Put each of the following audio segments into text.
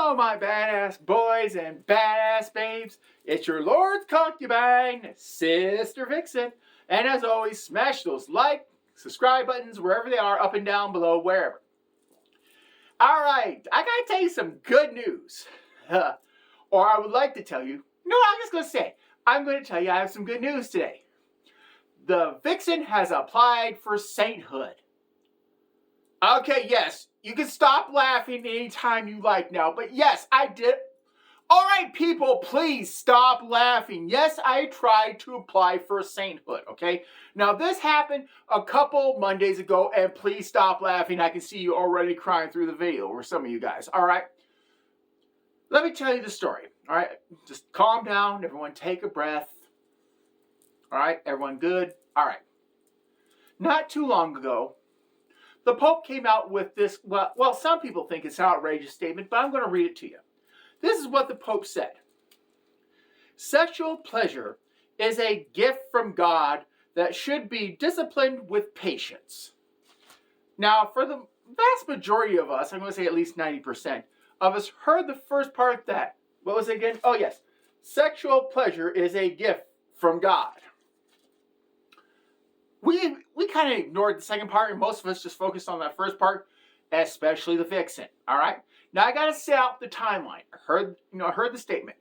Hello, my badass boys and badass babes. It's your Lord's concubine, Sister Vixen. And as always, smash those like, subscribe buttons wherever they are, up and down, below, wherever. All right, I gotta tell you some good news. Or I would like to tell you, no, I'm just gonna say, I'm gonna tell you I have some good news today. The Vixen has applied for sainthood. Okay, yes, you can stop laughing anytime you like now, but yes, I did. All right, people, please stop laughing. Yes, I tried to apply for sainthood, okay? Now, this happened a couple Mondays ago, and please stop laughing. I can see you already crying through the video, or some of you guys, all right? Let me tell you the story, all right? Just calm down. Everyone take a breath. All right, everyone good? All right. Not too long ago, the Pope came out with this, well, some people think it's an outrageous statement, but I'm going to read it to you. This is what the Pope said. Sexual pleasure is a gift from God that should be disciplined with patience. Now, for the vast majority of us, I'm going to say at least 90% of us heard the first part of that. What was it again? Oh, yes. Sexual pleasure is a gift from God. We kind of ignored the second part, and most of us just focused on that first part, especially the Vixen. All right. Now I got to set out the timeline. I heard the statement.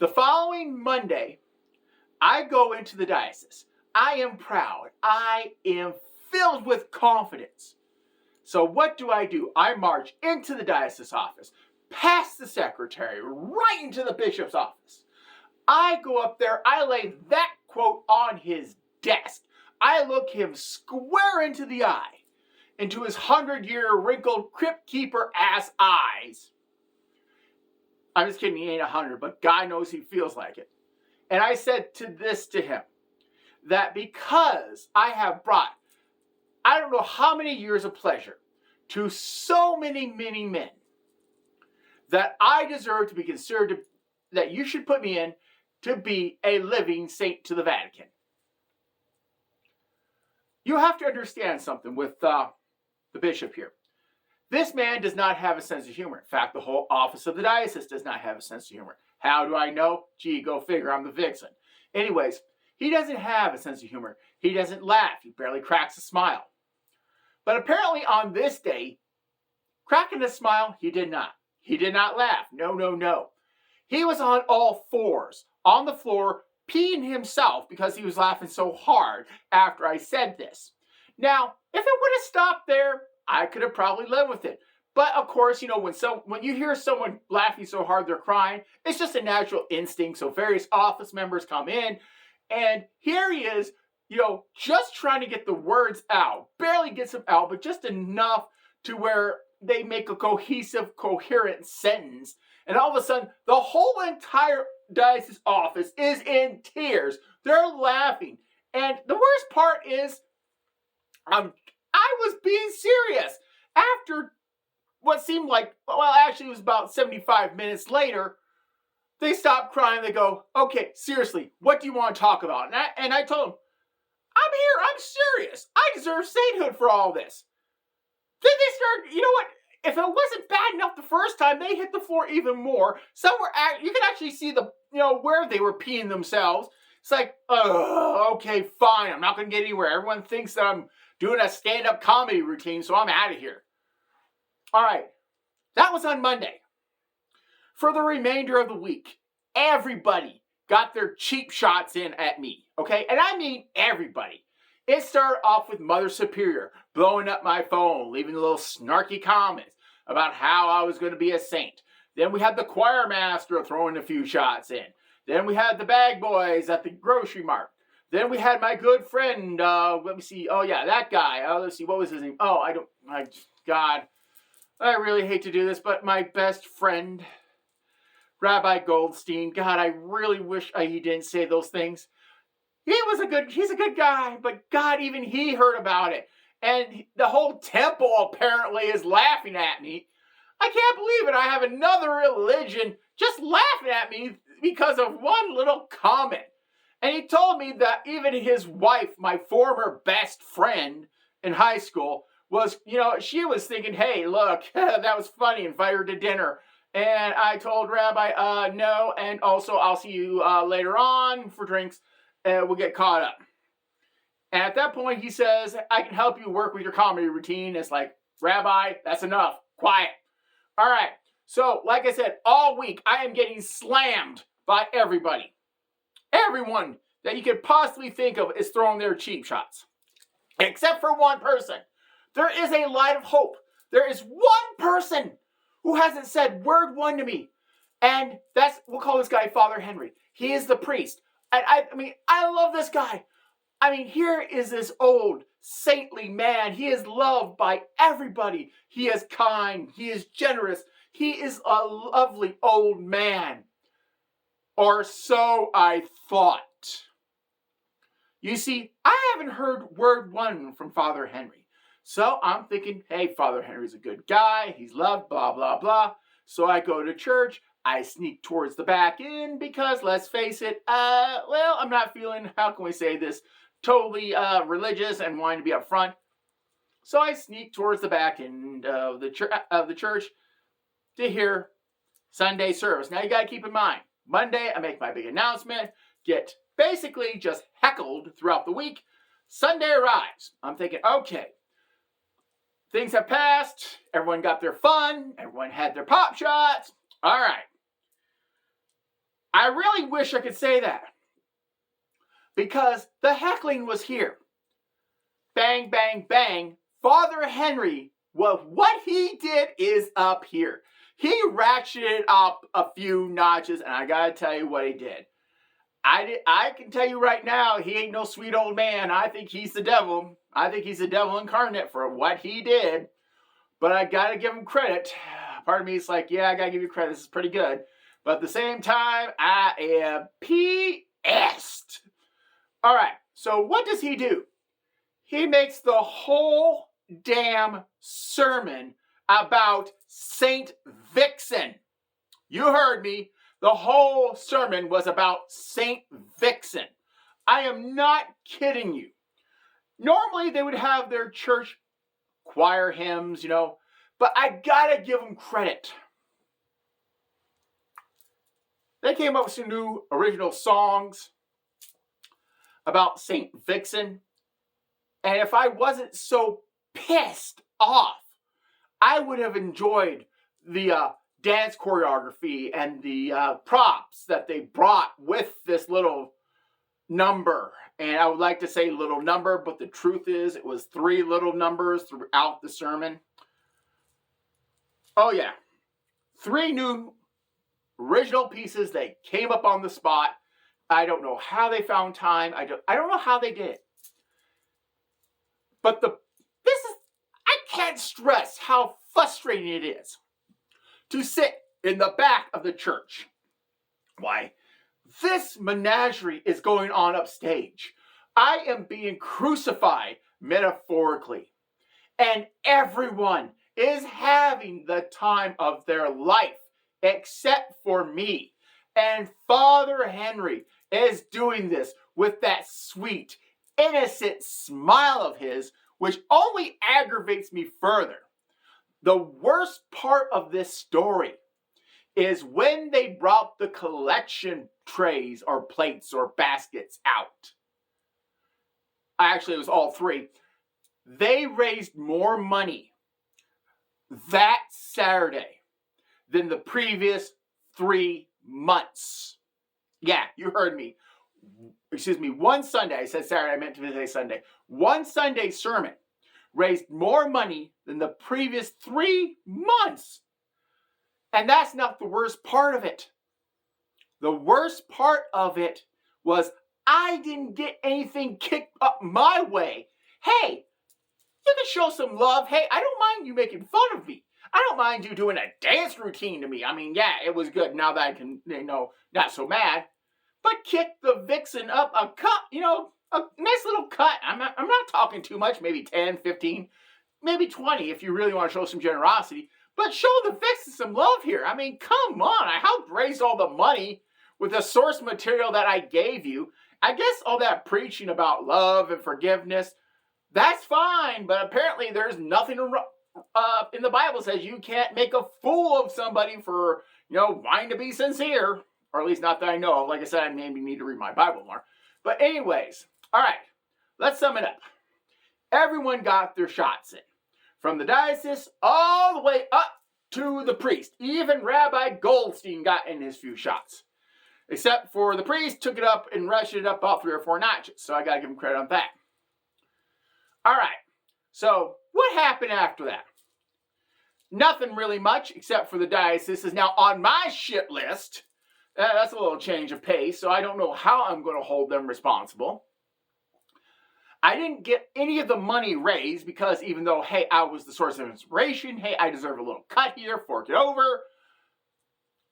The following Monday, I go into the diocese. I am proud. I am filled with confidence. So what do? I march into the diocese office, past the secretary, right into the bishop's office. I go up there. I lay that quote on his desk. I look him square into the eye, into his 100-year wrinkled crypt keeper ass eyes. I'm just kidding, he ain't 100, but God knows he feels like it. And I said to him, that because I have brought, I don't know how many years of pleasure to so many men, that I deserve to be considered, that you should put me in to be a living saint to the Vatican. You have to understand something with the bishop here. This man does not have a sense of humor. In fact, the whole office of the diocese does not have a sense of humor. How do I know? Gee, go figure, I'm the Vixen. Anyways, he doesn't have a sense of humor. He doesn't laugh. He barely cracks a smile. But apparently on this day, cracking a smile, he did not. He did not laugh. No. He was on all fours, on the floor, peeing himself because he was laughing so hard after I said this. Now, if it would have stopped there, I could have probably lived with it. But of course, when you hear someone laughing so hard they're crying, it's just a natural instinct. So various office members come in, and here he is, just trying to get the words out. Barely gets them out, but just enough to where they make a cohesive, coherent sentence. And all of a sudden, the whole entire diocese office is in tears. They're laughing. And the worst part is, I was being serious. After what seemed like, actually it was about 75 minutes later, they stopped crying. They go, okay, seriously, what do you want to talk about? And I told them, I'm here. I'm serious. I deserve sainthood for all this. Then they started, you know what? If it wasn't bad enough the first time, they hit the floor even more. Some were, you can actually see where they were peeing themselves. It's like, okay, fine. I'm not going to get anywhere. Everyone thinks that I'm doing a stand-up comedy routine, so I'm out of here. All right. That was on Monday. For the remainder of the week, everybody got their cheap shots in at me, okay? And I mean everybody. It started off with Mother Superior blowing up my phone, leaving little snarky comments about how I was going to be a saint. Then we had the choir master throwing a few shots in. Then we had the bag boys at the grocery mart. Then we had my good friend, let me see, oh yeah, that guy. Let's see, what was his name? God, I really hate to do this, but my best friend, Rabbi Goldstein. God, I really wish he didn't say those things. He's a good guy, but God, even he heard about it. And the whole temple apparently is laughing at me. I can't believe it. I have another religion just laughing at me because of one little comment. And he told me that even his wife, my former best friend in high school, was, she was thinking, hey, look, that was funny, invite her to dinner. And I told Rabbi, no, and also I'll see you later on for drinks, and we'll get caught up. And at that point, he says, I can help you work with your comedy routine. It's like, Rabbi, that's enough. Quiet. All right. So, like I said, all week, I am getting slammed by everybody. Everyone that you could possibly think of is throwing their cheap shots. Except for one person. There is a light of hope. There is one person who hasn't said word one to me. And we'll call this guy Father Henry. He is the priest. And I love this guy. Here is this old, saintly man. He is loved by everybody. He is kind. He is generous. He is a lovely old man. Or so I thought. You see, I haven't heard word one from Father Henry. So I'm thinking, hey, Father Henry's a good guy. He's loved, blah, blah, blah. So I go to church. I sneak towards the back end because, let's face it, I'm not feeling, how can we say this, totally religious and wanting to be up front. So I sneak towards the back end of the church to hear Sunday service. Now you got to keep in mind, Monday I make my big announcement, get basically just heckled throughout the week. Sunday arrives. I'm thinking, okay, things have passed. Everyone got their fun. Everyone had their pop shots. All right. I really wish I could say that. Because the heckling was here. Bang, bang, bang. Father Henry, what he did is up here. He ratcheted up a few notches, and I gotta tell you what he did. I can tell you right now, he ain't no sweet old man. I think he's the devil. I think he's the devil incarnate for what he did. But I gotta give him credit. Part of me is like, yeah, I gotta give you credit. This is pretty good. But at the same time, I am pissed. All right, so what does he do? He makes the whole damn sermon about Saint Vixen. You heard me. The whole sermon was about Saint Vixen. I am not kidding you. Normally, they would have their church choir hymns, but I gotta give them credit. They came up with some new original songs about Saint Vixen. And if I wasn't so pissed off, I would have enjoyed the dance choreography and the props that they brought with this little number. And I would like to say little number, but the truth is it was 3 little numbers throughout the sermon. Oh yeah. 3 new original pieces. They came up on the spot. I don't know how they found time. I don't know how they did it. But I can't stress how frustrating it is to sit in the back of the church. Why? This menagerie is going on upstage. I am being crucified metaphorically. And everyone is having the time of their life except for me. And Father Henry is doing this with that sweet, innocent smile of his, which only aggravates me further. The worst part of this story is when they brought the collection trays or plates or baskets out. Actually, it was all 3. They raised more money that Saturday than the previous 3 months. Yeah, you heard me. Excuse me, one Sunday, I said Saturday, I meant to say Sunday. One Sunday sermon raised more money than the previous 3 months. And that's not the worst part of it. The worst part of it was I didn't get anything kicked up my way. Hey, you can show some love. Hey, I don't mind you making fun of me. I don't mind you doing a dance routine to me. Yeah, it was good now that I can, not so mad. But kick the Vixen up a cut, a nice little cut. I'm not talking too much, maybe 10, 15, maybe 20 if you really want to show some generosity. But show the Vixen some love here. Come on. I helped raise all the money with the source material that I gave you. I guess all that preaching about love and forgiveness, that's fine. But apparently there's nothing in the Bible says you can't make a fool of somebody for wanting to be sincere, or at least not that I know of. Like I said, I maybe need to read my Bible more. But anyways, all right, let's sum it up. Everyone got their shots in, from the diocese all the way up to the priest. Even Rabbi Goldstein got in his few shots. Except for the priest took it up and rushed it up about 3 or 4 notches. So I got to give him credit on that. All right. So what happened after that? Nothing really much, except for the diocese is now on my shit list. That's a little change of pace, so I don't know how I'm going to hold them responsible. I didn't get any of the money raised because even though, hey, I was the source of inspiration, hey, I deserve a little cut here, fork it over.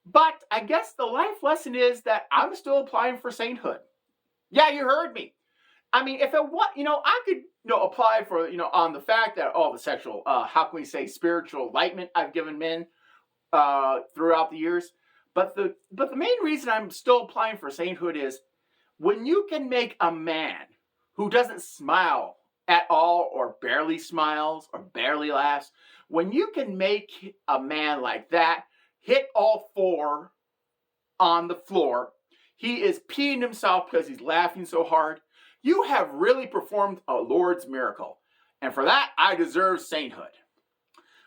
But I guess the life lesson is that I'm still applying for sainthood. Yeah, you heard me. I mean, if it was, I could, apply for, on the fact that, the sexual, how can we say, spiritual enlightenment I've given men throughout the years. But the main reason I'm still applying for sainthood is when you can make a man who doesn't smile at all or barely smiles or barely laughs, when you can make a man like that hit all 4 on the floor, he is peeing himself because he's laughing so hard, you have really performed a Lord's miracle. And for that, I deserve sainthood.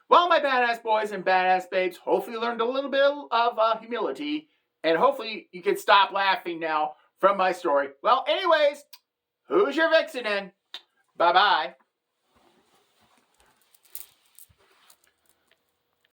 Well, my badass boys and badass babes, hopefully you learned a little bit of humility, and hopefully you can stop laughing now from my story. Well, anyways, who's your Vixen in? Bye-bye.